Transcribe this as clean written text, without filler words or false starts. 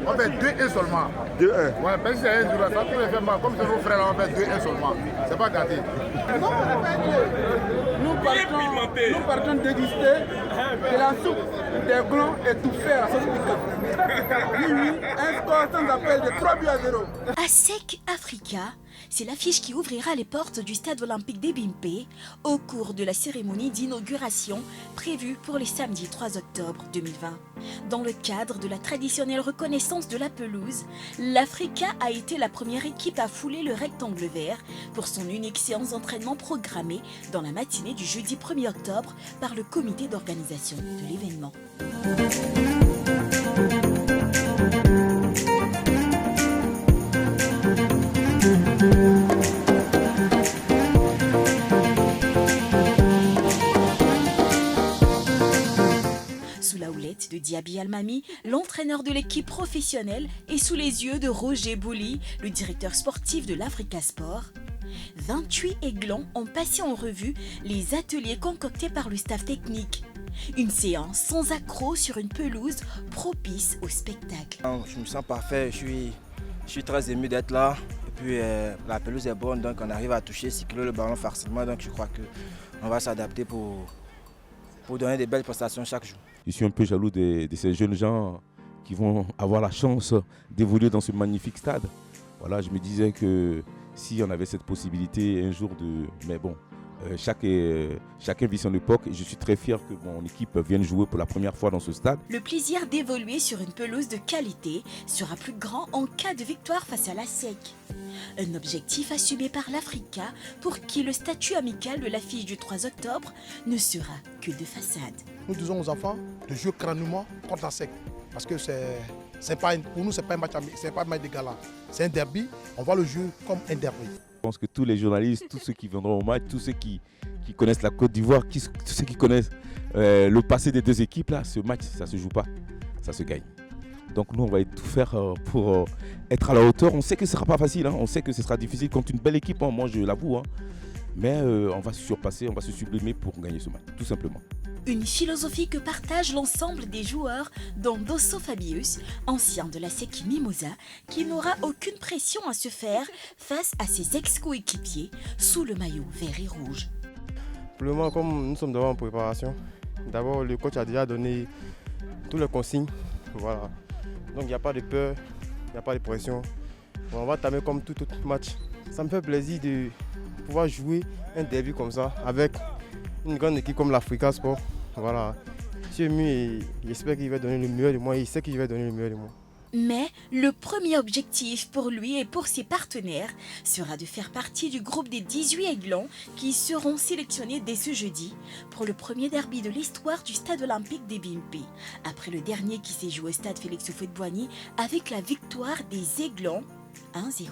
On fait 2-1 seulement. 2-1. Ouais, parce que c'est un jour, ça peut le faire mal. Comme c'est nos frères, là, on fait 2-1 seulement. C'est pas gâté. Non, nous partons déguster de la soupe des glands étouffés à la sauce piquante. Oui, un score sans appel de 3-0. ASEC Africa, c'est l'affiche qui ouvrira les portes du stade olympique d'Ebimpe au cours de la cérémonie d'inauguration prévue pour les samedis 3 octobre 2020. Dans le cadre de la traditionnelle reconnaissance de la pelouse, l'Africa a été la première équipe à fouler le rectangle vert pour son unique séance d'entraînement programmée dans la matinée du jeudi 1er octobre par le comité d'organisation de l'événement. Sous la houlette de Diaby Almami, l'entraîneur de l'équipe professionnelle, et sous les yeux de Roger Bouli, le directeur sportif de l'Africa Sport, 28 aiglons ont passé en revue les ateliers concoctés par le staff technique. Une séance sans accroc sur une pelouse propice au spectacle. Je me sens parfait, je suis très ému d'être là. Et puis la pelouse est bonne, donc on arrive à toucher, cycler le ballon facilement. Donc je crois qu'on va s'adapter pour donner des belles prestations chaque jour. Je suis un peu jaloux de ces jeunes gens qui vont avoir la chance d'évoluer dans ce magnifique stade. Voilà, je me disais que si on avait cette possibilité un jour de... Mais bon, chacun vit son époque et je suis très fier que mon équipe vienne jouer pour la première fois dans ce stade. Le plaisir d'évoluer sur une pelouse de qualité sera plus grand en cas de victoire face à l'ASEC. Un objectif assumé par l'Africa pour qui le statut amical de l'affiche du 3 octobre ne sera que de façade. Nous disons aux enfants de jouer crânement contre l'ASEC parce que pour nous, ce n'est pas un match de gala. C'est un derby, on va le jouer comme un derby. Je pense que tous les journalistes, tous ceux qui viendront au match, tous ceux qui connaissent la Côte d'Ivoire, tous ceux qui connaissent le passé des deux équipes, là, ce match, ça ne se joue pas, ça se gagne. Donc nous, on va tout faire pour être à la hauteur. On sait que ce ne sera pas facile, hein. On sait que ce sera difficile contre une belle équipe, hein. Moi je l'avoue. Hein. Mais on va se surpasser, on va se sublimer pour gagner ce match, tout simplement. Une philosophie que partagent l'ensemble des joueurs, dont Dosso Fabius, ancien de la SEC Mimosa, qui n'aura aucune pression à se faire face à ses ex-coéquipiers sous le maillot vert et rouge. Pour le moment, comme nous sommes devant en préparation, d'abord le coach a déjà donné toutes les consignes. Voilà. Donc il n'y a pas de peur, il n'y a pas de pression. Bon, on va tamer comme tout match. Ça me fait plaisir de pouvoir jouer un derby comme ça avec une grande équipe comme l'Africa Sport. Voilà. Je suis ému et j'espère qu'il va donner le meilleur de moi et il sait qu'il va donner le meilleur de moi. Mais le premier objectif pour lui et pour ses partenaires sera de faire partie du groupe des 18 aiglons qui seront sélectionnés dès ce jeudi pour le premier derby de l'histoire du stade olympique d'Ebimpe, après le dernier qui s'est joué au stade Félix Houphouët-Boigny avec la victoire des aiglons 1-0.